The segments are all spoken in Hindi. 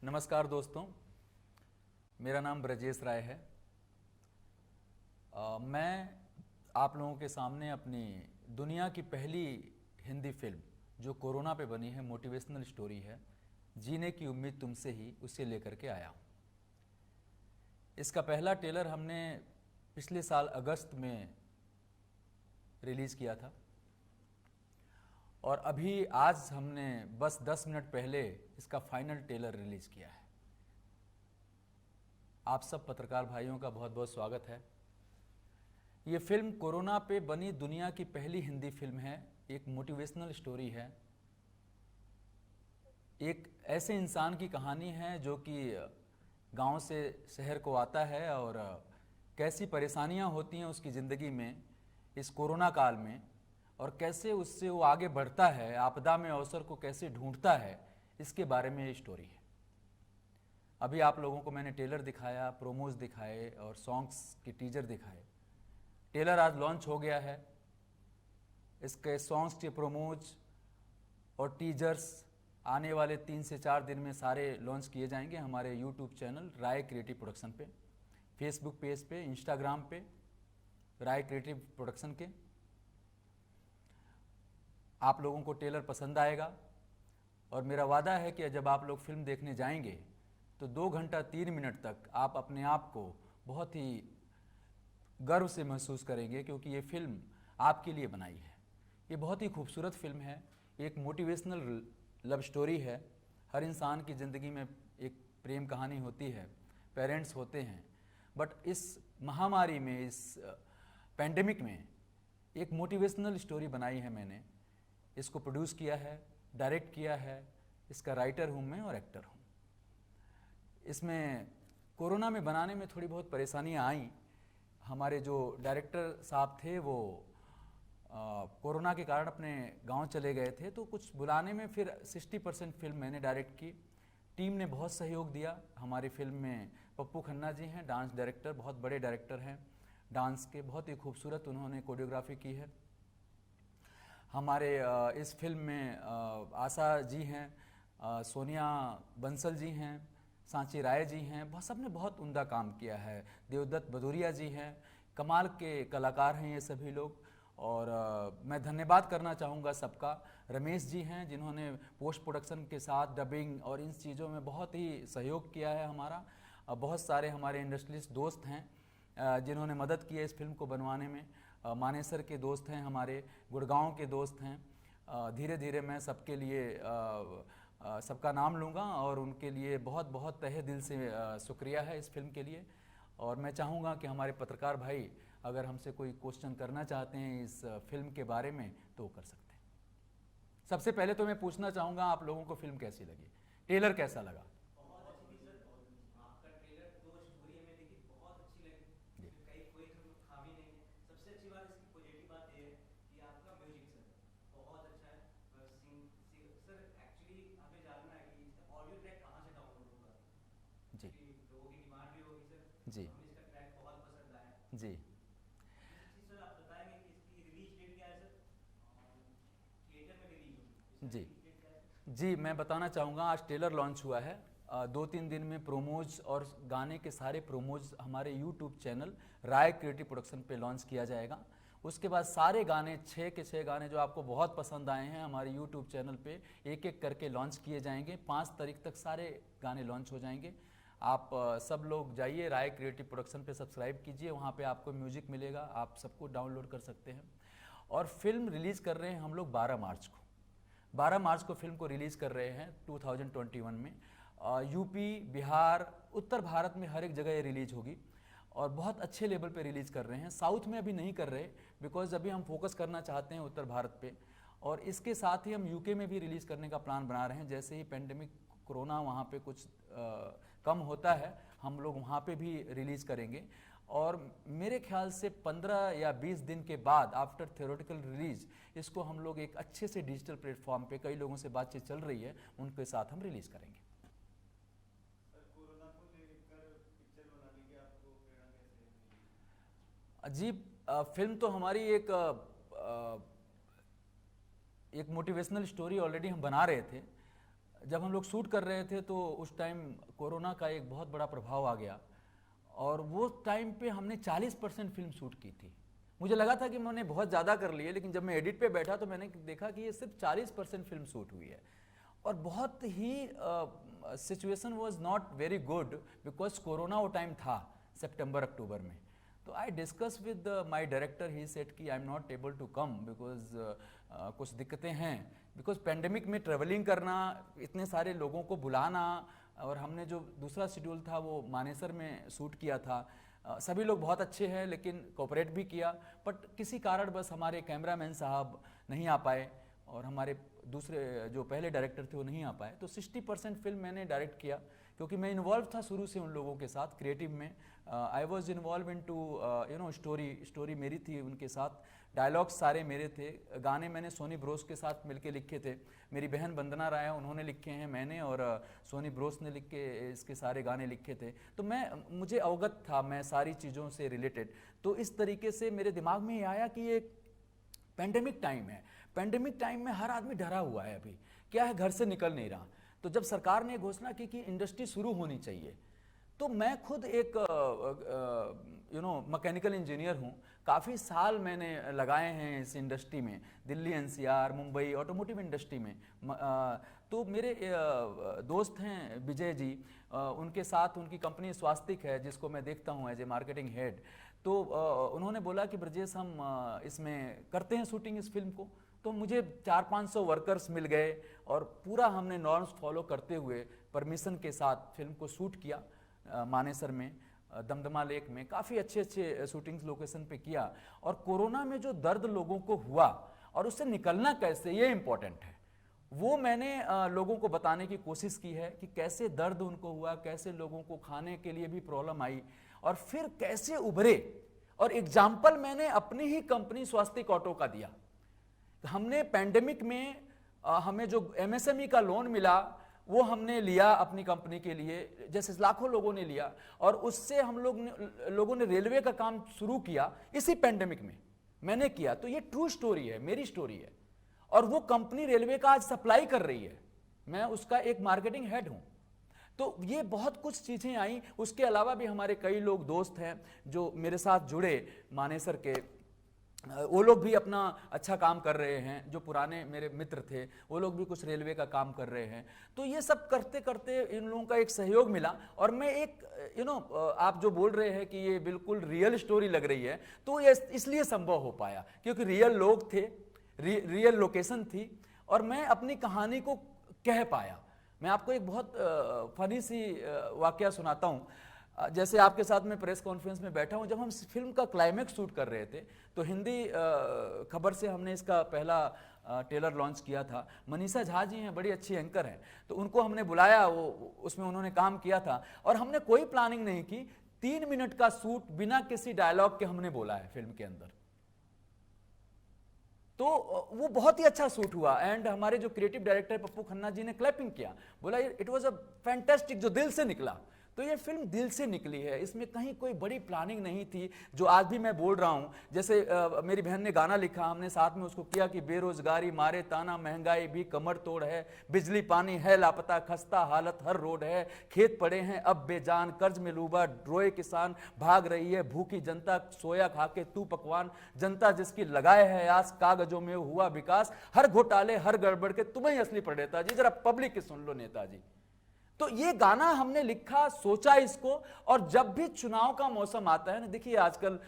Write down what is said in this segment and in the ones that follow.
नमस्कार दोस्तों, मेरा नाम ब्रजेश राय है। मैं आप लोगों के सामने अपनी दुनिया की पहली हिंदी फिल्म जो कोरोना पे बनी है, मोटिवेशनल स्टोरी है, जीने की उम्मीद तुमसे ही, उसे लेकर के आया हूँ। इसका पहला ट्रेलर हमने पिछले साल अगस्त में रिलीज़ किया था और अभी आज हमने बस 10 मिनट पहले इसका फाइनल ट्रेलर रिलीज़ किया है। आप सब पत्रकार भाइयों का बहुत बहुत स्वागत है। ये फिल्म कोरोना पे बनी दुनिया की पहली हिंदी फिल्म है। एक मोटिवेशनल स्टोरी है। एक ऐसे इंसान की कहानी है जो कि गांव से शहर को आता है और कैसी परेशानियां होती हैं उसकी ज़िंदगी में इस कोरोना काल में, और कैसे उससे वो आगे बढ़ता है, आपदा में अवसर को कैसे ढूंढता है, इसके बारे में ये स्टोरी है। अभी आप लोगों को मैंने ट्रेलर दिखाया, प्रोमोज दिखाए और सॉन्ग्स के टीजर दिखाए। ट्रेलर आज लॉन्च हो गया है। इसके सॉन्ग्स के प्रोमोज और टीजर्स आने वाले 3 से 4 दिन में सारे लॉन्च किए जाएंगे हमारे यूट्यूब चैनल राय क्रिएटिव प्रोडक्शन पे, फेसबुक पेज पे, इंस्टाग्राम पे राय क्रिएटिव प्रोडक्शन के। आप लोगों को ट्रेलर पसंद आएगा और मेरा वादा है कि जब आप लोग फिल्म देखने जाएंगे तो 2 घंटा 3 मिनट तक आप अपने आप को बहुत ही गर्व से महसूस करेंगे, क्योंकि ये फिल्म आपके लिए बनाई है। ये बहुत ही खूबसूरत फिल्म है। एक मोटिवेशनल लव स्टोरी है। हर इंसान की ज़िंदगी में एक प्रेम कहानी होती है, पेरेंट्स होते हैं, बट इस महामारी में, इस पैंडेमिक में एक मोटिवेशनल स्टोरी बनाई है मैंने। इसको प्रोड्यूस किया है, डायरेक्ट किया है। इसका राइटर हूँ मैं और एक्टर हूँ। इसमें कोरोना में बनाने में थोड़ी बहुत परेशानियाँ आईं। हमारे जो डायरेक्टर साहब थे वो कोरोना के कारण अपने गांव चले गए थे, तो कुछ बुलाने में फिर 60% फिल्म मैंने डायरेक्ट की। टीम ने बहुत सहयोग दिया। हमारी फिल्म में पप्पू खन्ना जी हैं, डांस डायरेक्टर, बहुत बड़े डायरेक्टर हैं डांस के, बहुत ही खूबसूरत उन्होंने कोरियोग्राफी की है। हमारे इस फिल्म में आशा जी हैं, सोनिया बंसल जी हैं, सांची राय जी हैं, बहुत सबने बहुत उम्दा काम किया है। देवदत्त भदौरिया जी हैं, कमाल के कलाकार हैं ये सभी लोग। और मैं धन्यवाद करना चाहूँगा सबका। रमेश जी हैं जिन्होंने पोस्ट प्रोडक्शन के साथ डबिंग और इन चीज़ों में बहुत ही सहयोग किया है हमारा। बहुत सारे हमारे इंडस्ट्रियलिस्ट दोस्त हैं जिन्होंने मदद की है इस फिल्म को बनवाने में। मानेसर के दोस्त हैं हमारे, गुड़गांव के दोस्त हैं। धीरे धीरे मैं सबके लिए सबका नाम लूँगा और उनके लिए बहुत बहुत तहे दिल से शुक्रिया है इस फिल्म के लिए। और मैं चाहूँगा कि हमारे पत्रकार भाई अगर हमसे कोई क्वेश्चन करना चाहते हैं इस फिल्म के बारे में तो वो कर सकते हैं। सबसे पहले तो मैं पूछना चाहूँगा आप लोगों को फिल्म कैसी लगी, ट्रेलर कैसा लगा? जी जी जी जी जी मैं बताना चाहूँगा, आज ट्रेलर लॉन्च हुआ है। 2-3 दिन में प्रोमोज और गाने के सारे प्रोमोज हमारे यूट्यूब चैनल राय क्रिएटिव प्रोडक्शन पे लॉन्च किया जाएगा। उसके बाद सारे गाने 6 के 6 गाने जो आपको बहुत पसंद आए हैं हमारे यूट्यूब चैनल पे एक एक करके लॉन्च किए जाएंगे। 5 तारीख तक सारे गाने लॉन्च हो जाएंगे। आप सब लोग जाइए राय क्रिएटिव प्रोडक्शन पे, सब्सक्राइब कीजिए, वहाँ पे आपको म्यूजिक मिलेगा, आप सबको डाउनलोड कर सकते हैं। और फिल्म रिलीज़ कर रहे हैं हम लोग 12 मार्च को। 12 मार्च को फिल्म को रिलीज़ कर रहे हैं 2021 में। यूपी, बिहार, उत्तर भारत में हर एक जगह ये रिलीज़ होगी और बहुत अच्छे लेवल पे रिलीज़ कर रहे हैं। साउथ में अभी नहीं कर रहे बिकॉज अभी हम फोकस करना चाहते हैं उत्तर भारत पे। और इसके साथ ही हम यूके में भी रिलीज़ करने का प्लान बना रहे हैं। जैसे ही पेंडेमिक कोरोना वहाँ पे कुछ कम होता है हम लोग वहाँ पे भी रिलीज़ करेंगे। और मेरे ख्याल से 15 या 20 दिन के बाद आफ्टर थियोरेटिकल रिलीज इसको हम लोग एक अच्छे से डिजिटल प्लेटफॉर्म पे, कई लोगों से बातचीत चल रही है, उनके साथ हम रिलीज़ करेंगे। अजीब फिल्म तो हमारी एक मोटिवेशनल स्टोरी ऑलरेडी हम बना रहे थे। जब हम लोग शूट कर रहे थे तो उस टाइम कोरोना का एक बहुत बड़ा प्रभाव आ गया, और वो टाइम पे हमने 40% फिल्म शूट की थी। मुझे लगा था कि मैंने बहुत ज़्यादा कर ली है, लेकिन जब मैं एडिट पे बैठा तो मैंने देखा कि ये सिर्फ 40% फिल्म शूट हुई है। और बहुत ही situation was not very good, because corona वो टाइम था सितंबर अक्टूबर में। तो I discuss with my director, he said कि I am not able to come because कुछ दिक्कतें हैं, बिकॉज पेंडेमिक में ट्रेवलिंग करना, इतने सारे लोगों को बुलाना, और हमने जो दूसरा शेड्यूल था वो मानेसर में शूट किया था। सभी लोग बहुत अच्छे हैं लेकिन कोऑपरेट भी किया, बट किसी कारण बस हमारे कैमरामैन साहब नहीं आ पाए और हमारे दूसरे जो पहले डायरेक्टर थे वो नहीं आ पाए। तो 60% फिल्म मैंने डायरेक्ट किया, क्योंकि मैं इन्वॉल्व था शुरू से उन लोगों के साथ क्रिएटिव में। I was involve in two story मेरी थी उनके साथ, डायलॉग्स सारे मेरे थे, गाने मैंने सोनी ब्रोस के साथ मिलके लिखे थे। मेरी बहन वंदना राय उन्होंने लिखे हैं, मैंने और सोनी ब्रोस ने लिख के इसके सारे गाने लिखे थे। तो मुझे अवगत था मैं सारी चीज़ों से रिलेटेड। तो इस तरीके से मेरे दिमाग में ये आया कि ये पेंडेमिक टाइम है, पेंडेमिक टाइम में हर आदमी डरा हुआ है, अभी क्या है, घर से निकल नहीं रहा। तो जब सरकार ने घोषणा की कि इंडस्ट्री शुरू होनी चाहिए, तो मैं खुद एक मैकेनिकल इंजीनियर हूँ, काफ़ी साल मैंने लगाए हैं इस इंडस्ट्री में, Delhi NCR Mumbai automotive industry में। तो मेरे दोस्त हैं विजय जी, उनके साथ उनकी कंपनी स्वास्तिक है जिसको मैं देखता हूँ एज ए मार्केटिंग हेड। तो उन्होंने बोला कि ब्रजेश हम इसमें करते हैं शूटिंग इस फिल्म को। तो मुझे 400-500 वर्कर्स मिल गए और पूरा हमने नॉर्म्स फॉलो करते हुए परमिशन के साथ फिल्म को शूट किया मानेसर में, दमदमा लेक में, काफ़ी अच्छे शूटिंग्स लोकेशन पे किया। और कोरोना में जो दर्द लोगों को हुआ और उससे निकलना कैसे, ये इम्पोर्टेंट है, वो मैंने लोगों को बताने की कोशिश की है कि कैसे दर्द उनको हुआ, कैसे लोगों को खाने के लिए भी प्रॉब्लम आई और फिर कैसे उभरे। और एग्जाम्पल मैंने अपनी ही कंपनी स्वास्तिक ऑटो का दिया। हमने पेंडेमिक में हमें जो एमएसएमई का लोन मिला वो हमने लिया अपनी कंपनी के लिए, जैसे लाखों लोगों ने लिया, और उससे हम लोगों ने रेलवे का काम शुरू किया इसी पेंडेमिक में मैंने किया। तो ये ट्रू स्टोरी है, मेरी स्टोरी है, और वो कंपनी रेलवे का आज सप्लाई कर रही है, मैं उसका एक मार्केटिंग हेड हूं। तो ये बहुत कुछ चीजें आई। उसके अलावा भी हमारे कई लोग दोस्त हैं जो मेरे साथ जुड़े मानेसर के, वो लोग भी अपना अच्छा काम कर रहे हैं, जो पुराने मेरे मित्र थे वो लोग भी कुछ रेलवे का काम कर रहे हैं। तो ये सब करते करते इन लोगों का एक सहयोग मिला। और मैं एक आप जो बोल रहे हैं कि ये बिल्कुल रियल स्टोरी लग रही है, तो ये इसलिए संभव हो पाया क्योंकि रियल लोग थे, रियल लोकेशन थी, और मैं अपनी कहानी को कह पाया। मैं आपको एक बहुत फनी सी वाकया सुनाता हूँ। जैसे आपके साथ मैं प्रेस कॉन्फ्रेंस में बैठा हूं, जब हम फिल्म का क्लाइमेक्स शूट कर रहे थे तो हिंदी खबर से हमने इसका पहला ट्रेलर लॉन्च किया था। मनीषा झा जी हैं, बड़ी अच्छी एंकर हैं, तो उनको हमने बुलाया, वो उसमें उन्होंने काम किया था, और हमने कोई प्लानिंग नहीं की, 3 मिनट का शूट बिना किसी डायलॉग के हमने बोला है फिल्म के अंदर। तो वो बहुत ही अच्छा शूट हुआ, एंड हमारे जो क्रिएटिव डायरेक्टर पप्पू खन्ना जी ने क्लैपिंग किया, बोला इट वाज अ फैंटास्टिक, जो दिल से निकला। तो ये फिल्म दिल से निकली है, इसमें कहीं कोई बड़ी प्लानिंग नहीं थी, जो आज भी मैं बोल रहा हूँ। जैसे मेरी बहन ने गाना लिखा, हमने साथ में उसको किया कि बेरोजगारी मारे ताना, महंगाई भी कमर तोड़ है, बिजली पानी है लापता, खस्ता हालत हर रोड है, खेत पड़े हैं अब बेजान, कर्ज में डूबा रोए किसान, भाग रही है भूखी जनता, सोया खा के तू पकवान, जनता जिसकी लगाए है आस, कागजों में हुआ विकास, हर घोटाले हर गड़बड़ के तुम्हें असली पड़ेता जी, जरा पब्लिक की सुन लो नेताजी। तो ये गाना हमने लिखा, सोचा इसको, और जब भी चुनाव का मौसम आता है ना, देखिए आजकल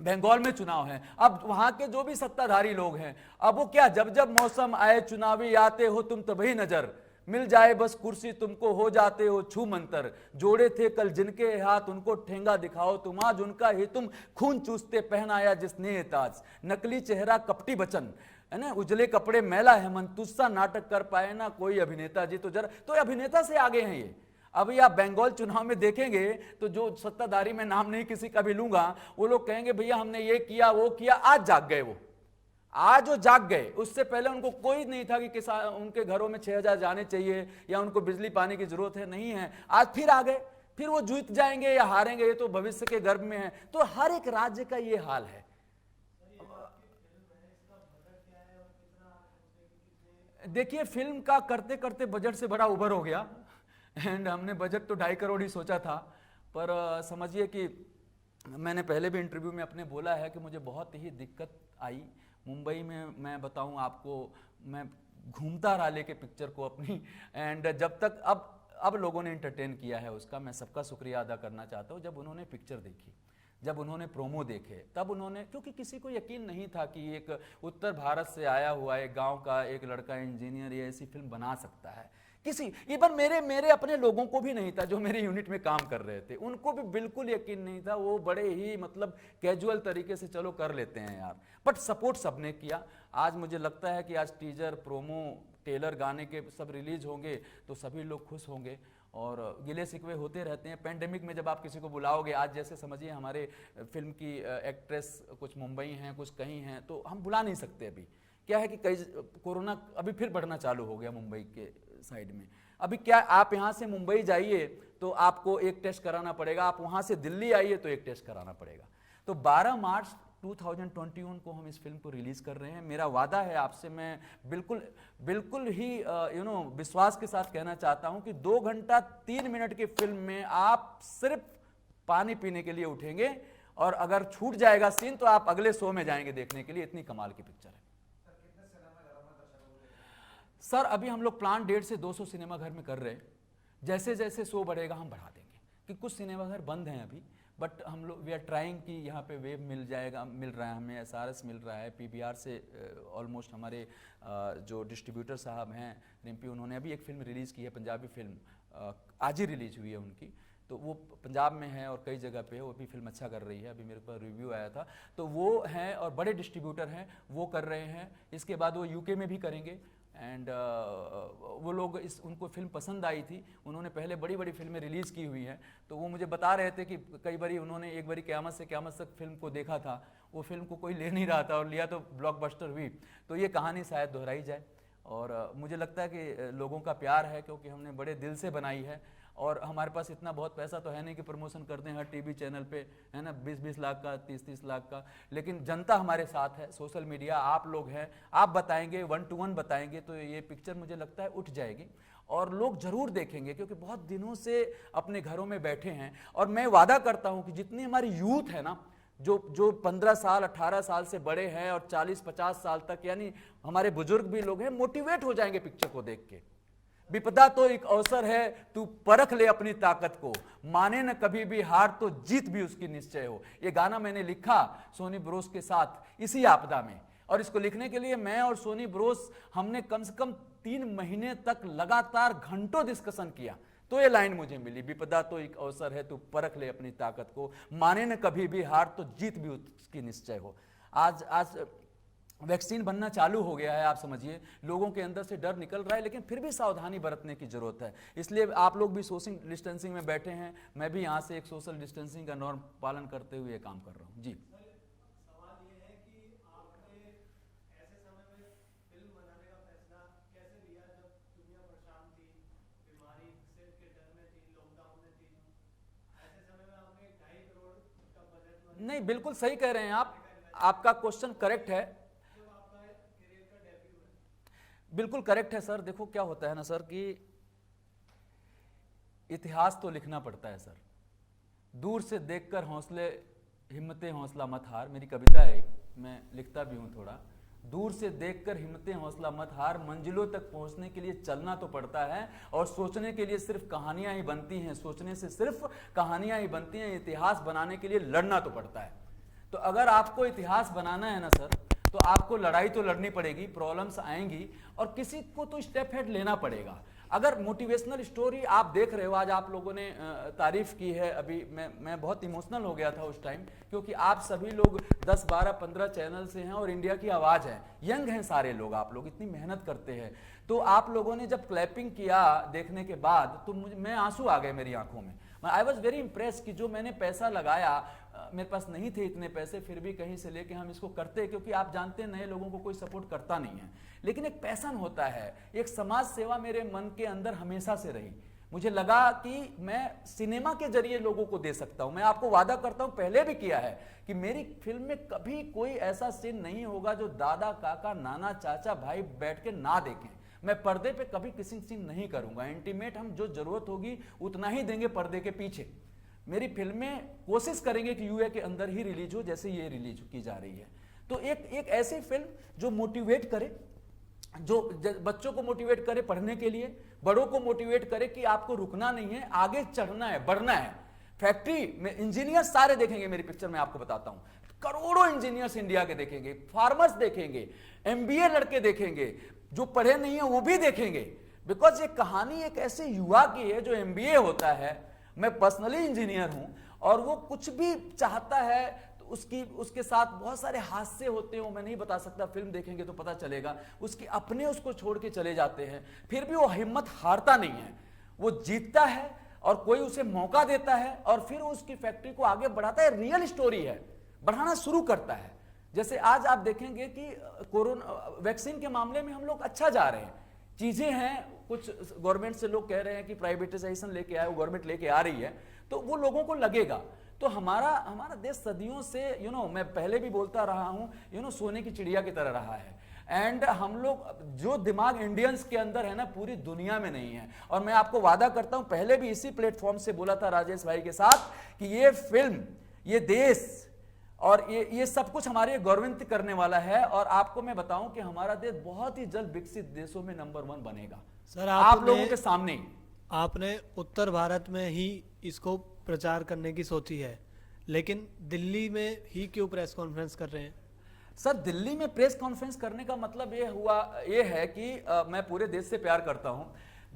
बंगाल में चुनाव है, अब वहां के जो भी सत्ताधारी लोग हैं, अब वो क्या, जब जब मौसम आए चुनावी आते हो तुम तभी नजर, मिल जाए बस कुर्सी तुमको हो जाते हो छू मंतर, जोड़े थे कल जिनके हाथ उनको ठेंगा दिखाओ तुम, आज उनका ही तुम खून चूसते पहनाया जिसने ताज, नकली चेहरा कपटी बचन है ना, उजले कपड़े मैला है मन, तुझसा नाटक कर पाए ना कोई अभिनेता जी, तो जरा तो अभिनेता से आगे हैं ये। अभी आप बंगाल चुनाव में देखेंगे तो जो सत्ताधारी, में नाम नहीं किसी का भी लूंगा, वो लोग कहेंगे भैया हमने ये किया वो किया, आज जाग गए वो, आज वो जाग गए। उससे पहले उनको कोई नहीं था कि किसान उनके घरों में 6000 जाने चाहिए या उनको बिजली पानी की जरूरत है, नहीं है, आज फिर आ गए, फिर वो जीत जाएंगे या हारेंगे ये तो भविष्य के गर्भ में है। तो हर एक राज्य का ये हाल है। देखिए फिल्म का करते करते बजट से बड़ा ओवर हो गया एंड हमने बजट तो 2.5 करोड़ ही सोचा था, पर समझिए कि मैंने पहले भी इंटरव्यू में अपने बोला है कि मुझे बहुत ही दिक्कत आई मुंबई में। मैं बताऊं आपको, मैं घूमता रहा लेके पिक्चर को अपनी, एंड जब तक अब लोगों ने एंटरटेन किया है उसका मैं सबका शुक्रिया अदा करना चाहता हूं। जब उन्होंने पिक्चर देखी, जब उन्होंने प्रोमो देखे, तब उन्होंने, क्योंकि किसी को यकीन नहीं था कि एक उत्तर भारत से आया हुआ एक गांव का एक लड़का इंजीनियर ये ऐसी फिल्म बना सकता है। किसी इवन मेरे अपने लोगों को भी नहीं था जो मेरे यूनिट में काम कर रहे थे, उनको भी बिल्कुल यकीन नहीं था। वो बड़े ही मतलब कैजुअल तरीके से चलो कर लेते हैं यार, बट सपोर्ट सबने किया। आज मुझे लगता है कि आज टीजर, प्रोमो, टेलर, गाने के सब रिलीज होंगे तो सभी लोग खुश होंगे। और गिले शिकवे होते रहते हैं पेंडेमिक में, जब आप किसी को बुलाओगे, आज जैसे समझिए हमारे फिल्म की एक्ट्रेस कुछ मुंबई हैं कुछ कहीं हैं, तो हम बुला नहीं सकते। अभी क्या है कि कई कोरोना अभी फिर बढ़ना चालू हो गया मुंबई के साइड में। अभी क्या, आप यहाँ से मुंबई जाइए तो आपको एक टेस्ट कराना पड़ेगा, आप वहाँ से दिल्ली आइए तो एक टेस्ट कराना पड़ेगा। तो 12 मार्च 2021 को हम इस फिल्म को रिलीज कर रहे हैं। मेरा वादा है आपसे, मैं बिल्कुल ही विश्वास के साथ कहना चाहता हूं कि 2 घंटा 3 मिनट की फिल्म में आप सिर्फ पानी पीने के लिए उठेंगे, और अगर छूट जाएगा सीन तो आप अगले शो में जाएंगे देखने के लिए। इतनी कमाल की पिक्चर है सर। अभी हम लोग प्लान 150 से 200 सिनेमा घर में कर रहे हैं। जैसे जैसे शो बढ़ेगा हम बढ़ा देंगे, कि कुछ सिनेमा घर बंद हैं अभी, बट हम लोग वी आर ट्राइंग कि यहाँ पे वेब मिल रहा है हमें, SRS मिल रहा है, PVR से ऑलमोस्ट हमारे जो डिस्ट्रीब्यूटर साहब हैं रिम्पी, उन्होंने अभी एक फिल्म रिलीज़ की है, पंजाबी फिल्म आज ही रिलीज हुई है उनकी, तो वो पंजाब में है और कई जगह पे वो भी फिल्म अच्छा कर रही है। अभी मेरे पास रिव्यू आया था, तो वो हैं और बड़े डिस्ट्रीब्यूटर हैं, वो कर रहे हैं। इसके बाद वो UK में भी करेंगे। एंड वो लोग उनको फिल्म पसंद आई थी, उन्होंने पहले बड़ी बड़ी फिल्में रिलीज़ की हुई हैं, तो वो मुझे बता रहे थे कि कई बारी उन्होंने एक बारी क़यामत से क़यामत तक फिल्म को देखा था, वो फिल्म को कोई ले नहीं रहा था और लिया तो ब्लॉकबस्टर हुई। तो ये कहानी शायद दोहराई जाए, और मुझे लगता है कि लोगों का प्यार है, क्योंकि हमने बड़े दिल से बनाई है। और हमारे पास इतना बहुत पैसा तो है नहीं कि प्रमोशन करते हैं हर टीवी चैनल पे, है ना, 20-20 लाख का, 30-30 लाख का, लेकिन जनता हमारे साथ है, सोशल मीडिया, आप लोग हैं, आप बताएंगे, 1 to 1 बताएंगे, तो ये पिक्चर मुझे लगता है उठ जाएगी और लोग जरूर देखेंगे, क्योंकि बहुत दिनों से अपने घरों में बैठे हैं। और मैं वादा करता हूं कि जितनी हमारी यूथ है ना, जो 15 साल 18 साल से बड़े हैं और 40-50 साल तक, यानी हमारे बुजुर्ग भी लोग हैं, मोटिवेट हो जाएंगे पिक्चर को देख के। विपदा तो एक अवसर है, तू परख ले अपनी ताकत को, माने न कभी भी हार तो जीत भी उसकी निश्चय हो। ये गाना मैंने लिखा सोनी ब्रोस के साथ इसी आपदा में, और इसको लिखने के लिए मैं और सोनी ब्रोस हमने कम से कम 3 महीने तक लगातार घंटों डिस्कशन किया, तो ये लाइन मुझे मिली, विपदा तो एक अवसर है, तू परख ले अपनी ताकत को, माने न कभी भी हार तो जीत भी उसकी निश्चय हो। आज वैक्सीन बनना चालू हो गया है, आप समझिए लोगों के अंदर से डर निकल रहा है, लेकिन फिर भी सावधानी बरतने की जरूरत है। इसलिए आप लोग भी सोशल डिस्टेंसिंग में बैठे हैं, मैं भी यहाँ से एक सोशल डिस्टेंसिंग का नॉर्म पालन करते हुए काम कर रहा हूँ। जी, सवाल ये है कि आपने ऐसे समय में फिल्म बनाने का फैसला कैसे लिया जब दुनिया परेशान थी, बीमारी से के डर में थी, लॉकडाउन में थी, ऐसे समय में आपने 2.5 करोड़ का बजट? नहीं, बिल्कुल सही कह रहे हैं आप, आपका क्वेश्चन करेक्ट है, बिल्कुल करेक्ट है सर। देखो क्या होता है ना सर, कि इतिहास तो लिखना पड़ता है सर। दूर से देखकर हौसले हिम्मतें हौसला मत हार, मेरी कविता है, मैं लिखता भी हूं थोड़ा। दूर से देखकर हिम्मतें हौसला मत हार, मंजिलों तक पहुंचने के लिए चलना तो पड़ता है, और सोचने के लिए सिर्फ कहानियां ही बनती हैं, सोचने से सिर्फ कहानियां ही बनती हैं, इतिहास बनाने के लिए लड़ना तो पड़ता है। तो अगर आपको इतिहास बनाना है ना सर, तो आपको लड़ाई तो लड़नी पड़ेगी, प्रॉब्लम्स आएंगी, और किसी को तो स्टेप हेड लेना पड़ेगा। अगर मोटिवेशनल स्टोरी आप देख रहे हो, आज आप लोगों ने तारीफ की है, अभी मैं बहुत इमोशनल हो गया था उस टाइम, क्योंकि आप सभी लोग 10, 12, 15 चैनल से हैं और इंडिया की आवाज़ है, यंग हैं सारे लोग, आप लोग इतनी मेहनत करते हैं। तो आप लोगों ने जब क्लैपिंग किया देखने के बाद, तो मैं आंसू आ गए मेरी आंखों में। आई वॉज वेरी इंप्रेस कि जो मैंने पैसा लगाया, मेरे पास नहीं थे इतने पैसे, फिर भी कहीं से लेके हम इसको करते, क्योंकि आप जानते हैं नए लोगों को कोई सपोर्ट करता नहीं है, लेकिन एक पैशन होता है, एक समाज सेवा मेरे मन के अंदर हमेशा से रही। मुझे लगा कि मैं सिनेमा के जरिए लोगों को दे सकता हूं। मैं आपको वादा करता हूं, पहले भी किया है, कि मेरी फिल्म में कभी कोई ऐसा सीन नहीं होगा जो दादा, काका, नाना, चाचा, भाई बैठ के ना देखें। मैं पर्दे पे कभी किसिंग सीन नहीं करूंगा। इंटीमेट हम जो जरूरत होगी उतना ही देंगे पर्दे के पीछे। मेरी फिल्में कोशिश करेंगे कि यूए के अंदर ही रिलीज हो, जैसे ये रिलीज की जा रही है। तो एक ऐसी फिल्म जो मोटिवेट करे, जो बच्चों को मोटिवेट करे पढ़ने के लिए, बड़ों को मोटिवेट करे कि आपको रुकना नहीं है, आगे चढ़ना है, बढ़ना है। फैक्ट्री में इंजीनियर सारे देखेंगे मेरी पिक्चर में, आपको बताता हूं, करोड़ों इंजीनियर्स इंडिया के देखेंगे, फार्मर्स देखेंगे, एमबीए लड़के देखेंगे, जो पढ़े नहीं है वो भी देखेंगे। बिकॉज ये कहानी एक ऐसे युवा की है जो एमबीए होता है, मैं पर्सनली इंजीनियर हूं, और वो कुछ भी चाहता है तो उसके साथ बहुत सारे हादसे होते हैं, वो मैं नहीं बता सकता, फिल्म देखेंगे तो पता चलेगा। उसके अपने उसको छोड़ के चले जाते हैं, फिर भी वो हिम्मत हारता नहीं है, वो जीतता है और कोई उसे मौका देता है और फिर उसकी फैक्ट्री को आगे बढ़ाता है। रियल स्टोरी है, बढ़ाना शुरू करता है। जैसे आज आप देखेंगे कि कोरोना वैक्सीन के मामले में हम लोग अच्छा जा रहे हैं, चीजें हैं, कुछ गवर्नमेंट से लोग कह रहे हैं कि प्राइवेटाइजेशन लेके आए, वो गवर्नमेंट लेके आ रही है, तो वो लोगों को लगेगा। तो हमारा देश सदियों से मैं पहले भी बोलता रहा हूं, सोने की चिड़िया की तरह रहा है। एंड हम लोग, जो दिमाग इंडियंस के अंदर है ना, पूरी दुनिया में नहीं है। और मैं आपको वादा करता हूं, पहले भी इसी प्लेटफॉर्म से बोला था राजेश भाई के साथ, कि ये फिल्म, ये देश और ये सब कुछ हमारे गौरवान्वित करने वाला है। और आपको मैं बताऊं कि हमारा देश बहुत ही जल्द विकसित देशों में नंबर 1 बनेगा। सर, आप लोगों के सामने। आपने उत्तर भारत में ही इसको प्रचार करने की सोची है, लेकिन दिल्ली में ही क्यों प्रेस कॉन्फ्रेंस कर रहे हैं? सर, दिल्ली में प्रेस कॉन्फ्रेंस करने का मतलब ये है कि मैं पूरे देश से प्यार करता हूं।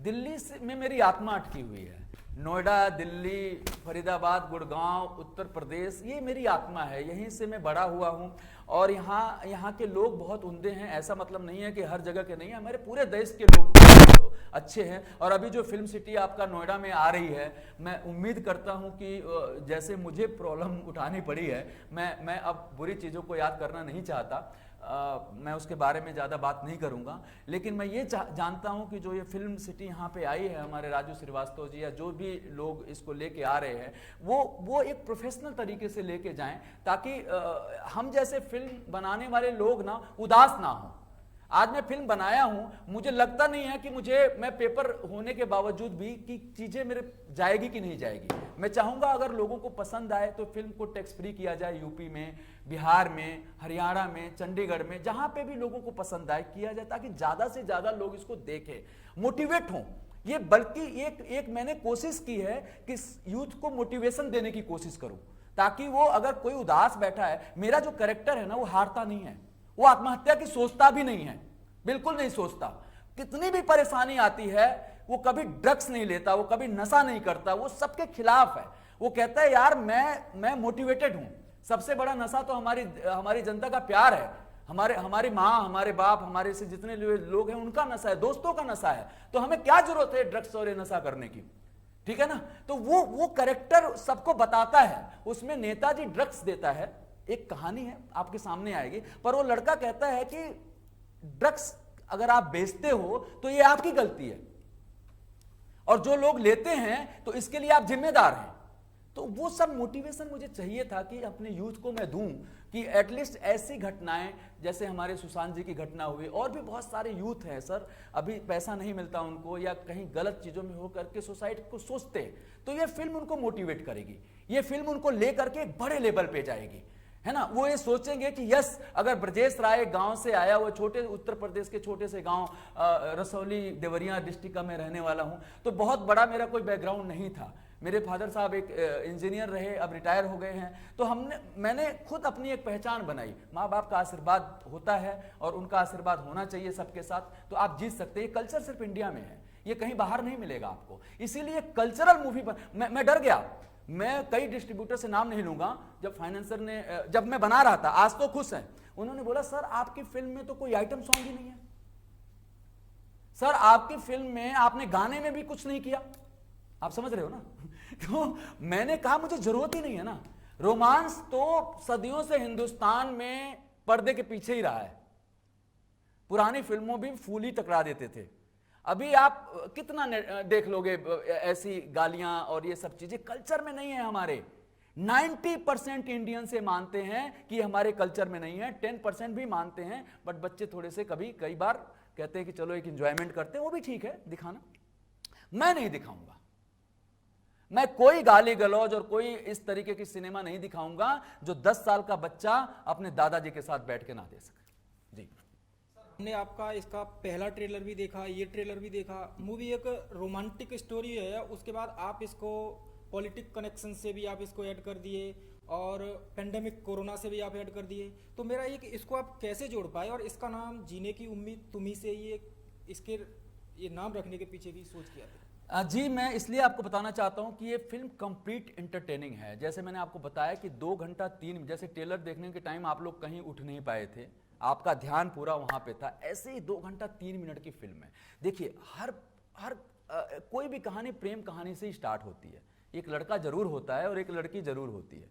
दिल्ली से में मेरी आत्मा अटकी हुई है। नोएडा, दिल्ली, फरीदाबाद, गुड़गांव, उत्तर प्रदेश, ये मेरी आत्मा है, यहीं से मैं बड़ा हुआ हूं। और यहाँ के लोग बहुत उम्दे हैं, ऐसा मतलब नहीं है कि हर जगह के नहीं है, हमारे पूरे देश के लोग अच्छे हैं। और अभी जो फिल्म सिटी आपका नोएडा में आ रही है, मैं उम्मीद करता हूं कि जैसे मुझे प्रॉब्लम उठानी पड़ी है, मैं अब बुरी चीज़ों को याद करना नहीं चाहता, मैं उसके बारे में ज़्यादा बात नहीं करूंगा। लेकिन मैं ये जानता हूं कि जो ये फिल्म सिटी यहाँ पे आई है, हमारे राजू श्रीवास्तव जी या जो भी लोग इसको लेके आ रहे हैं, वो एक प्रोफेशनल तरीके से लेके जाएं, ताकि हम जैसे फिल्म बनाने वाले लोग ना उदास ना हों। आज मैं फिल्म बनाया हूं, मुझे लगता नहीं है कि मैं पेपर होने के बावजूद भी कि चीजें मेरे जाएगी कि नहीं जाएगी। मैं चाहूंगा अगर लोगों को पसंद आए तो फिल्म को टैक्स फ्री किया जाए, यूपी में, बिहार में, हरियाणा में, चंडीगढ़ में, जहां पे भी लोगों को पसंद आए किया जाए, ताकि ज्यादा से ज्यादा लोग इसको देखें, मोटिवेट हों। ये बल्कि एक मैंने कोशिश की है कि यूथ को मोटिवेशन देने की कोशिश करूं, ताकि वो, अगर कोई उदास बैठा है, मेरा जो कैरेक्टर है ना, वो हारता नहीं है, वो आत्महत्या की सोचता भी नहीं है, बिल्कुल नहीं सोचता। कितनी भी परेशानी आती है, वो कभी ड्रग्स नहीं लेता, वो कभी नशा नहीं करता, वो सबके खिलाफ है। वो कहता है यार मैं मोटिवेटेड हूं। सबसे बड़ा नशा तो हमारी जनता का प्यार है, हमारी माँ, हमारे बाप, हमारे से जितने लोग हैं उनका नशा है, दोस्तों का नशा है। तो हमें क्या जरूरत है ड्रग्स और नशा करने की, ठीक है ना। तो वो कैरेक्टर सबको बताता है। उसमें नेताजी ड्रग्स देता है, एक कहानी है आपके सामने आएगी, पर वो लड़का कहता है कि ड्रग्स अगर आप बेचते हो तो ये आपकी गलती है, और जो लोग लेते हैं तो इसके लिए आप जिम्मेदार हैं। तो वो सब मोटिवेशन मुझे चाहिए था कि अपने यूथ को मैं दूं, कि एटलीस्ट ऐसी घटनाएं जैसे हमारे सुशांत जी की घटना हुई, और भी बहुत सारे यूथ हैं सर, अभी पैसा नहीं मिलता उनको, या कहीं गलत चीजों में होकर के सोसाइटी को सोचते, तो ये फिल्म उनको मोटिवेट करेगी, ये फिल्म उनको लेकर के एक बड़े लेवल पे जाएगी, है ना। वो ये सोचेंगे कि यस, अगर ब्रजेश राय गांव से आया, वो छोटे उत्तर प्रदेश के छोटे से गांव रसौली देवरिया डिस्ट्रिक्ट का मैं रहने वाला हूं, तो बहुत बड़ा मेरा कोई बैकग्राउंड नहीं था। मेरे फादर साहब एक इंजीनियर रहे, अब रिटायर हो गए हैं। तो मैंने खुद अपनी एक पहचान बनाई। माँ बाप का आशीर्वाद होता है और उनका आशीर्वाद होना चाहिए सबके साथ, तो आप जीत सकते हैं। ये कल्चर सिर्फ इंडिया में है, ये कहीं बाहर नहीं मिलेगा आपको। इसीलिए कल्चरल मूवी मैं डर गया। मैं कई डिस्ट्रीब्यूटर से नाम नहीं लूंगा, जब फाइनेंसर ने, जब मैं बना रहा था, आज तो खुश हैं, उन्होंने बोला सर आपकी फिल्म में तो कोई आइटम सॉन्ग ही नहीं है, सर आपकी फिल्म में आपने गाने में भी कुछ नहीं किया। आप समझ रहे हो ना। तो मैंने कहा मुझे जरूरत ही नहीं है ना। रोमांस तो सदियों से हिंदुस्तान में पर्दे के पीछे ही रहा है। पुरानी फिल्मों भी फूल ही टकरा देते थे। अभी आप कितना देख लोगे ऐसी गालियां और ये सब चीजें कल्चर में नहीं है हमारे। 90% इंडियन से मानते हैं कि हमारे कल्चर में नहीं है, 10% भी मानते हैं, बट बच्चे थोड़े से कई बार कहते हैं कि चलो एक एंजॉयमेंट करते हैं, वो भी ठीक है दिखाना। मैं नहीं दिखाऊंगा, मैं कोई गाली गलौज और कोई इस तरीके की सिनेमा नहीं दिखाऊंगा जो 10 साल का बच्चा अपने दादाजी के साथ बैठ के ना दे सके। जी, हमने आपका इसका पहला ट्रेलर भी देखा, ये ट्रेलर भी देखा। मूवी एक रोमांटिक स्टोरी है, उसके बाद आप इसको पॉलिटिक कनेक्शन से भी आप इसको ऐड कर दिए और पेंडेमिक कोरोना से भी आप ऐड कर दिए। तो मेरा एक, इसको आप कैसे जोड़ पाए और इसका नाम जीने की उम्मीद तुम्ही से, ये नाम रखने के पीछे की सोच क्या थी? जी, मैं इसलिए आपको बताना चाहता हूं कि ये फिल्म कंप्लीट एंटरटेनिंग है। जैसे मैंने आपको बताया कि 2 घंटा 3, जैसे ट्रेलर देखने के टाइम आप लोग कहीं उठ नहीं पाए थे, आपका ध्यान पूरा वहां पे था, ऐसे ही 2 घंटा 3 मिनट की फिल्म है। देखिए, कोई भी कहानी प्रेम कहानी से ही स्टार्ट होती है। एक लड़का जरूर होता है और एक लड़की जरूर होती है,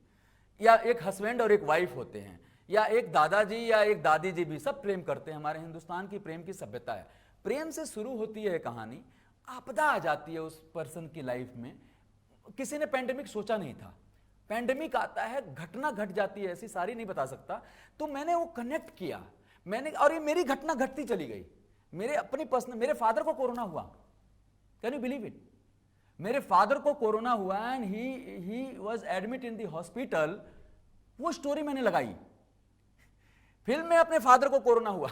या एक हस्बैंड और एक वाइफ होते हैं, या एक दादाजी या एक दादी जी भी, सब प्रेम करते हैं। हमारे हिंदुस्तान की प्रेम की सभ्यता है। प्रेम से शुरू होती है कहानी, आपदा आ जाती है उस पर्सन की लाइफ में। किसी ने पेंडेमिक सोचा नहीं था, पेंडेमिक आता है, घटना घट जाती है, ऐसी सारी नहीं बता सकता। तो मैंने वो कनेक्ट किया, और ये मेरी घटना घटती चली गई। मेरे फादर को कोरोना हुआ, कैन यू बिलीव इट? मेरे फादर को कोरोना हुआ and he was admit in the hospital. वो स्टोरी मैंने लगाई फिल्म में। अपने फादर को कोरोना हुआ,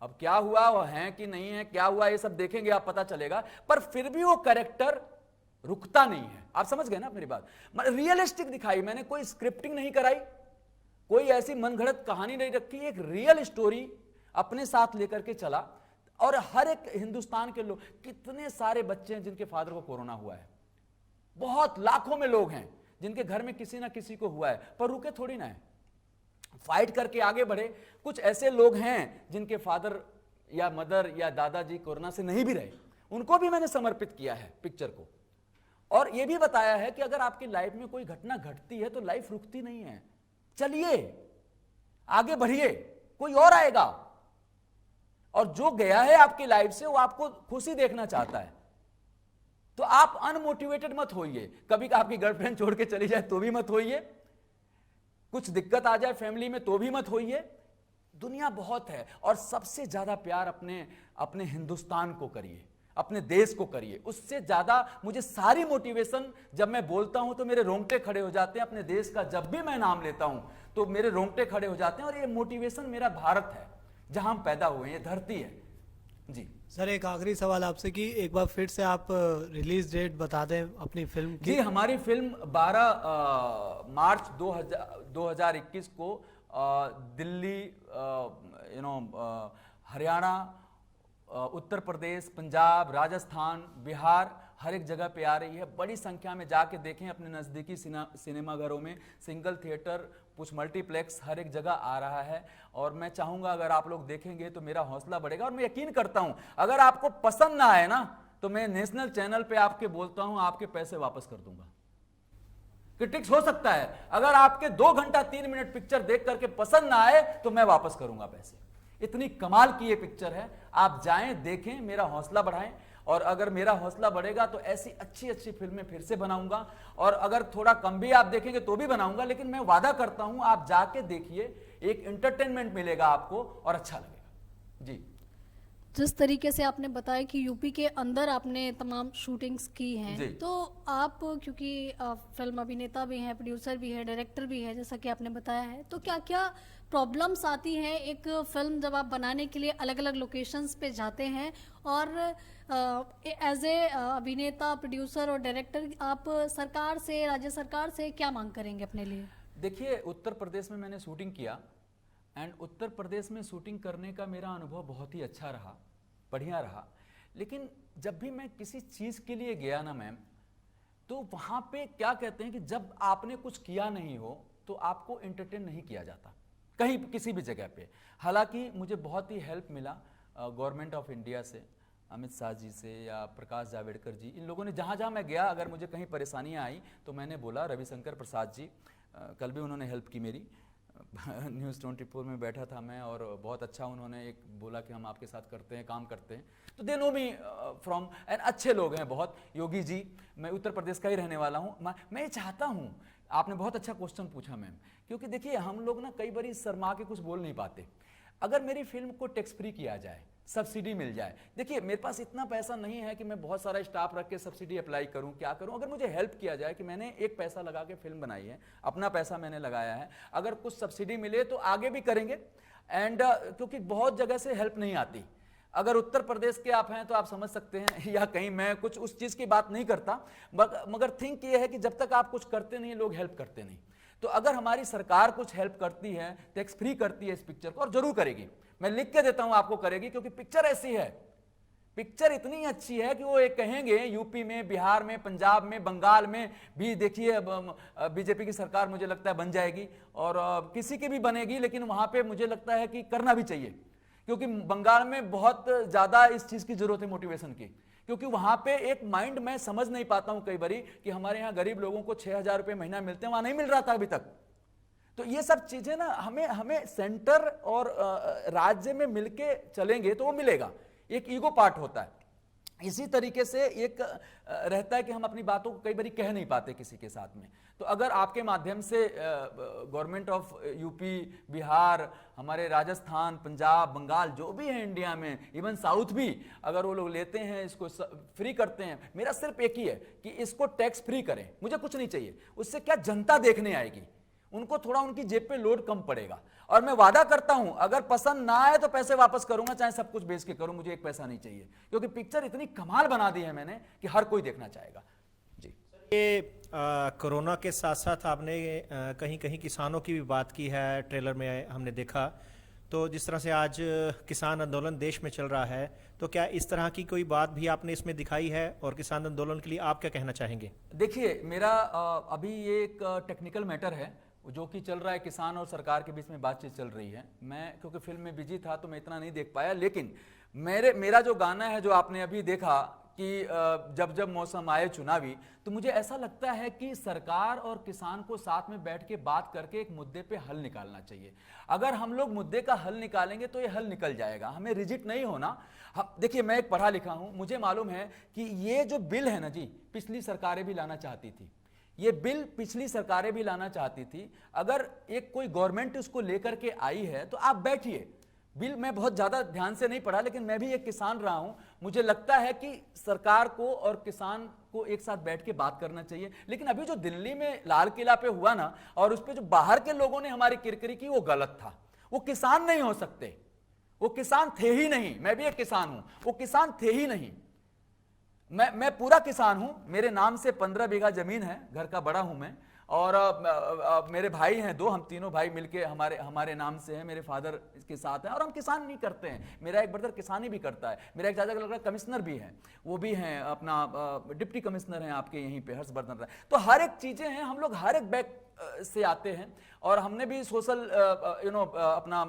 अब क्या हुआ, वो है कि नहीं है, क्या हुआ, ये सब देखेंगे, आप पता चलेगा। पर फिर भी वो कैरेक्टर रुकता नहीं है। आप समझ गए ना मेरी बात? रियलिस्टिक दिखाई मैंने, कोई स्क्रिप्टिंग नहीं कराई, कोई ऐसी मनगढ़ंत कहानी नहीं रखी। एक रियल स्टोरी अपने साथ लेकर के चला। और हर एक हिंदुस्तान के लोग, कितने सारे बच्चे हैं जिनके फादर को कोरोना हुआ है, बहुत लाखों में लोग हैं जिनके घर में किसी ना किसी को हुआ है, पर रुके थोड़ी ना है, फाइट करके आगे बढ़े। कुछ ऐसे लोग हैं जिनके फादर या मदर या दादाजी कोरोना से नहीं भी रहे, उनको भी मैंने समर्पित किया है पिक्चर को। और यह भी बताया है कि अगर आपकी लाइफ में कोई घटना घटती है तो लाइफ रुकती नहीं है, चलिए आगे बढ़िए, कोई और आएगा। और जो गया है आपकी लाइफ से, वो आपको खुशी देखना चाहता है। तो आप अनमोटिवेटेड मत होइए। कभी आपकी गर्लफ्रेंड छोड़ के चली जाए तो भी मत होइए, कुछ दिक्कत आ जाए फैमिली में तो भी मत होइए। दुनिया बहुत है, और सबसे ज्यादा प्यार अपने हिंदुस्तान को करिए, अपने देश को करिए। उससे ज्यादा मुझे सारी मोटिवेशन, जब मैं बोलता हूं तो मेरे रोंगटे खड़े हो जाते हैं। अपने देश का जब भी मैं नाम लेता हूं तो मेरे रोंगटे खड़े हो जाते हैं। और ये मोटिवेशन मेरा भारत है, जहां हम पैदा हुए हैं, ये धरती है। जी सर, एक आखिरी सवाल आपसे कि एक बार फिर से आप रिलीज डेट बता दें अपनी फिल्म की। जी, हमारी फिल्म 12 मार्च 2021 को दिल्ली, हरियाणा, उत्तर प्रदेश, पंजाब, राजस्थान, बिहार, हर एक जगह पे आ रही है। बड़ी संख्या में जाके देखें अपने नज़दीकी सिनेमाघरों में, सिंगल थिएटर, कुछ मल्टीप्लेक्स, हर एक जगह आ रहा है। और मैं चाहूँगा अगर आप लोग देखेंगे तो मेरा हौसला बढ़ेगा। और मैं यकीन करता हूँ अगर आपको पसंद ना आए ना, तो मैं नेशनल चैनल पे आपके बोलता हूँ, आपके पैसे वापस कर दूंगा। क्रिटिक्स हो सकता है, अगर आपके 2 घंटा 3 मिनट पिक्चर देख करके पसंद ना आए तो मैं वापस करूंगा पैसे। इतनी कमाल की ये पिक्चर है, आप जाएं, देखें, मेरा हौसला बढ़ाएं। और अगर मेरा हौसला बढ़ेगा तो ऐसी अच्छी अच्छी फिल्में फिर से बनाऊंगा। और अगर थोड़ा कम भी आप देखेंगे तो भी बनाऊंगा, लेकिन मैं वादा करता हूं आप जाके देखिए, एक एंटरटेनमेंट मिलेगा आपको और अच्छा लगेगा। जी, जिस तरीके से आपने बताया कि यूपी के अंदर आपने तमाम शूटिंग्स की हैं, तो आप क्योंकि फिल्म अभिनेता भी हैं, प्रोड्यूसर भी है, डायरेक्टर भी है, जैसा कि आपने बताया है, तो क्या क्या प्रॉब्लम्स आती हैं एक फिल्म जब आप बनाने के लिए अलग अलग लोकेशंस पे जाते हैं? और एज ए अभिनेता, प्रोड्यूसर और डायरेक्टर, आप सरकार से, राज्य सरकार से क्या मांग करेंगे अपने लिए? देखिए, उत्तर प्रदेश में मैंने शूटिंग किया एंड उत्तर प्रदेश में शूटिंग करने का मेरा अनुभव बहुत ही अच्छा रहा, बढ़िया रहा। लेकिन जब भी मैं किसी चीज़ के लिए गया ना मैम, तो वहाँ पे क्या कहते हैं कि जब आपने कुछ किया नहीं हो तो आपको एंटरटेन नहीं किया जाता कहीं किसी भी जगह पे। हालांकि मुझे बहुत ही हेल्प मिला गवर्नमेंट ऑफ इंडिया से, अमित शाह जी से या प्रकाश जावड़ेकर जी, इन लोगों ने जहाँ जहाँ मैं गया, अगर मुझे कहीं परेशानियाँ आई तो मैंने बोला। रविशंकर प्रसाद जी, कल भी उन्होंने हेल्प की मेरी। न्यूज़ 24 में बैठा था मैं और बहुत अच्छा उन्होंने एक बोला कि हम आपके साथ करते हैं, काम करते हैं। तो they know me from, and अच्छे लोग हैं बहुत। योगी जी, मैं उत्तर प्रदेश का ही रहने वाला हूँ। मैं चाहता हूँ, आपने बहुत अच्छा क्वेश्चन पूछा मैम, क्योंकि देखिए हम लोग ना कई बार शर्मा के कुछ बोल नहीं पाते। अगर मेरी फिल्म को टैक्स फ्री किया जाए सब्सिडी मिल जाए। देखिए मेरे पास इतना पैसा नहीं है कि मैं बहुत सारा स्टाफ रख के सब्सिडी अप्लाई करूं, क्या करूं। अगर मुझे हेल्प किया जाए कि मैंने एक पैसा लगा के फिल्म बनाई है, अपना पैसा मैंने लगाया है, अगर कुछ सब्सिडी मिले तो आगे भी करेंगे। एंड क्योंकि बहुत जगह से हेल्प नहीं आती। अगर उत्तर प्रदेश के आप हैं तो आप समझ सकते हैं, या कहीं मैं कुछ उस चीज़ की बात नहीं करता, मगर थिंक ये है कि जब तक आप कुछ करते नहीं लोग हेल्प करते नहीं। तो अगर हमारी सरकार कुछ हेल्प करती है, टैक्स फ्री करती है इस पिक्चर को, और जरूर करेगी, मैं लिख के देता हूं आपको करेगी, क्योंकि पिक्चर ऐसी है, पिक्चर इतनी अच्छी है कि वो एक कहेंगे यूपी में, बिहार में, पंजाब में, बंगाल में भी देखिए बीजेपी की सरकार मुझे लगता है बन जाएगी, और किसी की भी बनेगी, लेकिन वहां पे मुझे लगता है कि करना भी चाहिए, क्योंकि बंगाल में बहुत ज्यादा इस चीज की जरूरत है मोटिवेशन की। क्योंकि वहां पे एक माइंड मैं समझ नहीं पाता हूं कई बारी कि हमारे यहाँ गरीब लोगों को 6,000 रुपए महीना मिलते हैं, वहां नहीं मिल रहा था अभी तक। तो ये सब चीजें ना हमें सेंटर और राज्य में मिलके चलेंगे तो वो मिलेगा। एक ईगो पार्ट होता है, इसी तरीके से एक रहता है कि हम अपनी बातों को कई बार कह नहीं पाते किसी के साथ में। तो अगर आपके माध्यम से गवर्नमेंट ऑफ यूपी, बिहार, हमारे राजस्थान, पंजाब, बंगाल जो भी है इंडिया में, इवन साउथ भी, अगर वो लोग लेते हैं, इसको फ्री करते हैं, मेरा सिर्फ एक ही है कि इसको टैक्स फ्री करें, मुझे कुछ नहीं चाहिए। उससे क्या जनता देखने आएगी, उनको थोड़ा उनकी जेब पे लोड कम पड़ेगा। और मैं वादा करता हूं अगर पसंद ना आए तो पैसे वापस करूंगा, चाहे सब कुछ बेच के करूं, मुझे एक पैसा नहीं चाहिए, क्योंकि पिक्चर इतनी कमाल बना दी है मैंने कि हर कोई देखना चाहेगा। जी, ये कोरोना के साथ साथ आपने कहीं कहीं किसानों की भी बात की है, ट्रेलर में हमने देखा। तो जिस तरह से आज किसान आंदोलन देश में चल रहा है, तो क्या इस तरह की कोई बात भी आपने इसमें दिखाई है, और किसान आंदोलन के लिए आप क्या कहना चाहेंगे? देखिए मेरा अभी ये एक टेक्निकल मैटर है जो कि चल रहा है, किसान और सरकार के बीच में बातचीत चल रही है। मैं क्योंकि फिल्म में बिजी था तो मैं इतना नहीं देख पाया, लेकिन मेरा जो गाना है जो आपने अभी देखा कि जब जब मौसम आए चुनावी, तो मुझे ऐसा लगता है कि सरकार और किसान को साथ में बैठ के बात करके एक मुद्दे पे हल निकालना चाहिए। अगर हम लोग मुद्दे का हल निकालेंगे तो ये हल निकल जाएगा, हमें रिजिट नहीं होना। हम देखिए, मैं एक पढ़ा लिखा हूं, मुझे मालूम है कि ये जो बिल है ना जी, पिछली सरकारें भी लाना चाहती थी, ये बिल पिछली सरकारें भी लाना चाहती थी। अगर एक कोई गवर्नमेंट उसको लेकर के आई है तो आप बैठिए। बिल मैं बहुत ज्यादा ध्यान से नहीं पढ़ा, लेकिन मैं भी एक किसान रहा हूं, मुझे लगता है कि सरकार को और किसान को एक साथ बैठ के बात करना चाहिए। लेकिन अभी जो दिल्ली में लाल किला पे हुआ ना, और उस पे जो बाहर के लोगों ने हमारी किरकिरी की, वो गलत था। वो किसान नहीं हो सकते, वो किसान थे ही नहीं। मैं भी एक किसान हूं, वो किसान थे ही नहीं। मैं पूरा किसान हूं, मेरे नाम से 15 बीघा जमीन है, घर का बड़ा हूं मैं, और मेरे भाई हैं 2, हम तीनों भाई मिलके हमारे नाम से है, मेरे फादर के साथ हैं, और हम किसान नहीं करते हैं। मेरा एक ब्रदर किसानी भी करता है, मेरा एक चाचा का कमिश्नर भी है, वो भी हैं अपना डिप्टी कमिश्नर हैं आपके यहीं पे, हर्षवर्धन राय। तो हर एक चीजें हैं, हम लोग हर एक बैक से आते हैं, और हमने भी सोशल अपना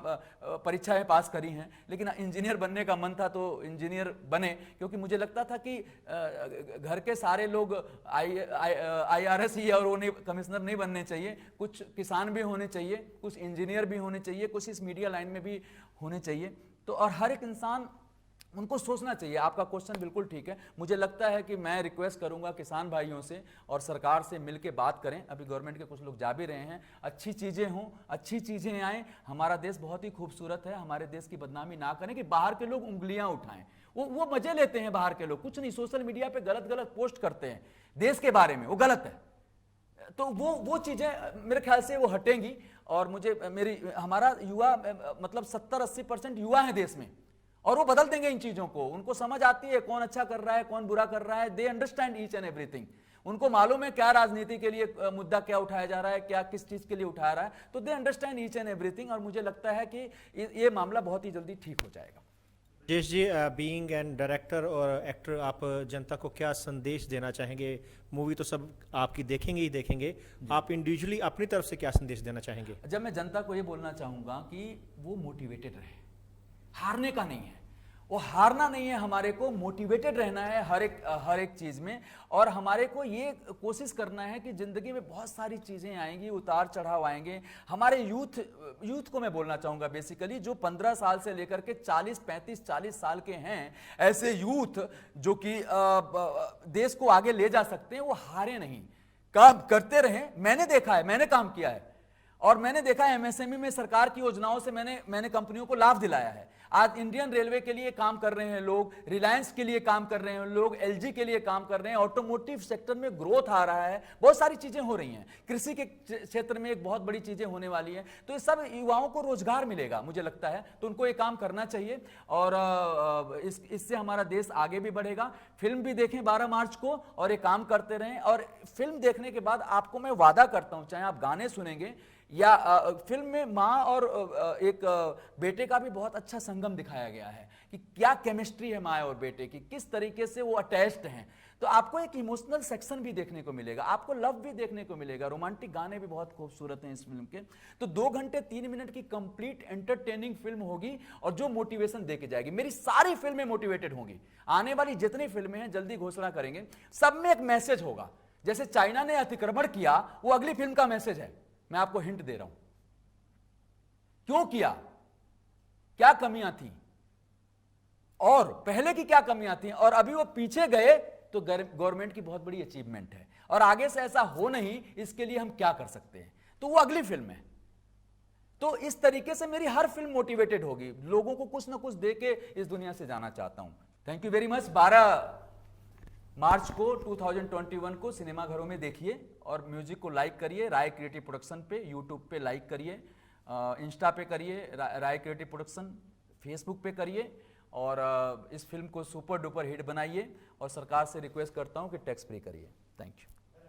परीक्षाएं पास करी हैं। लेकिन इंजीनियर बनने का मन था तो इंजीनियर बने, क्योंकि मुझे लगता था कि घर के सारे लोग IRS ही और वो कमिश्नर नहीं बनने चाहिए, कुछ किसान भी होने चाहिए, कुछ इंजीनियर भी होने चाहिए, कुछ इस मीडिया लाइन में भी होने चाहिए। तो और हर एक इंसान उनको सोचना चाहिए। आपका क्वेश्चन बिल्कुल ठीक है। मुझे लगता है कि मैं रिक्वेस्ट करूंगा किसान भाइयों से और सरकार से मिलके बात करें। अभी गवर्नमेंट के कुछ लोग जा भी रहे हैं, अच्छी चीज़ें हों, अच्छी चीज़ें आएँ। हमारा देश बहुत ही खूबसूरत है, हमारे देश की बदनामी ना करें कि बाहर के लोग उंगलियां उठाएं। वो मजे लेते हैं बाहर के लोग, कुछ नहीं, सोशल मीडिया पे गलत पोस्ट करते हैं देश के बारे में, वो गलत है। तो वो चीज़ें मेरे ख्याल से वो हटेंगी। और हमारा युवा मतलब 70-80% युवा है देश में, और वो बदल देंगे इन चीजों को। उनको समझ आती है कौन अच्छा कर रहा है, कौन बुरा कर रहा है। They understand each and everything. उनको मालूम है क्या राजनीति के लिए मुद्दा क्या उठाया जा रहा है, क्या किस चीज के लिए उठाया रहा है। तो they understand each and everything, और मुझे लगता है कि ये मामला बहुत ही जल्दी ठीक हो जाएगा। Rajesh ji, being and director और एक्टर, आप जनता को क्या संदेश देना चाहेंगे? मूवी तो सब आपकी देखेंगे ही देखेंगे, आप इंडिविजुअली अपनी तरफ से क्या संदेश देना चाहेंगे? जब मैं जनता को ये बोलना चाहूंगा कि वो मोटिवेटेड रहे, हारने का नहीं है, वो हारना नहीं है, हमारे को मोटिवेटेड रहना है हर एक चीज में। और हमारे को ये कोशिश करना है कि जिंदगी में बहुत सारी चीजें आएंगी, उतार चढ़ाव आएंगे। हमारे यूथ को मैं बोलना चाहूंगा बेसिकली, जो 15 साल से लेकर के 40 साल के हैं, ऐसे यूथ जो कि देश को आगे ले जा सकते हैं, वो हारे नहीं, काम करते रहे। मैंने देखा है, मैंने काम किया है, और मैंने देखा है MSME में सरकार की योजनाओं से मैंने कंपनियों को लाभ दिलाया है। आज इंडियन रेलवे के लिए काम कर रहे हैं लोग, रिलायंस के लिए काम कर रहे हैं लोग, एलजी के लिए काम कर रहे हैं, ऑटोमोटिव सेक्टर में ग्रोथ आ रहा है, बहुत सारी चीजें हो रही हैं, कृषि के क्षेत्र में एक बहुत बड़ी चीजें होने वाली हैं। तो ये सब युवाओं को रोजगार मिलेगा मुझे लगता है, तो उनको ये काम करना चाहिए और इससे हमारा देश आगे भी बढ़ेगा। फिल्म भी देखें 12 मार्च को और ये काम करते रहें। और फिल्म देखने के बाद आपको मैं वादा करता हूं, चाहे आप गाने सुनेंगे या फिल्म में माँ और एक बेटे का भी बहुत अच्छा संगम दिखाया गया है कि क्या केमिस्ट्री है माँ और बेटे की, किस तरीके से वो अटैच्ड हैं। तो आपको एक इमोशनल सेक्शन भी देखने को मिलेगा, आपको लव भी देखने को मिलेगा, रोमांटिक गाने भी बहुत खूबसूरत हैं इस फिल्म के। तो 2 घंटे 3 मिनट की कंप्लीट एंटरटेनिंग फिल्म होगी और जो मोटिवेशन दे के जाएगी। मेरी सारी फिल्में मोटिवेटेड होंगी, आने वाली जितनी फिल्में हैं जल्दी घोषणा करेंगे, सब में एक मैसेज होगा। जैसे चाइना ने अतिक्रमण किया, वो अगली फिल्म का मैसेज है। मैं आपको हिंट दे रहा हूं, क्यों किया, क्या कमियां थी और पहले की क्या कमियां थी और अभी वो पीछे गए तो गवर्नमेंट की बहुत बड़ी अचीवमेंट है और आगे से ऐसा हो नहीं, इसके लिए हम क्या कर सकते हैं, तो वो अगली फिल्म है। तो इस तरीके से मेरी हर फिल्म मोटिवेटेड होगी, लोगों को कुछ ना कुछ दे के इस दुनिया से जाना चाहता हूं। Thank you very much. 12 मार्च को 2021 को सिनेमाघरों में देखिए और म्यूजिक को लाइक करिए, राय क्रिएटिव प्रोडक्शन पे, यूट्यूब पे लाइक करिए, इंस्टा पे करिए राय क्रिएटिव प्रोडक्शन, फेसबुक पे करिए और इस फिल्म को सुपर डुपर हिट बनाइए और सरकार से रिक्वेस्ट करता हूं कि टैक्स फ्री करिए। Thank you.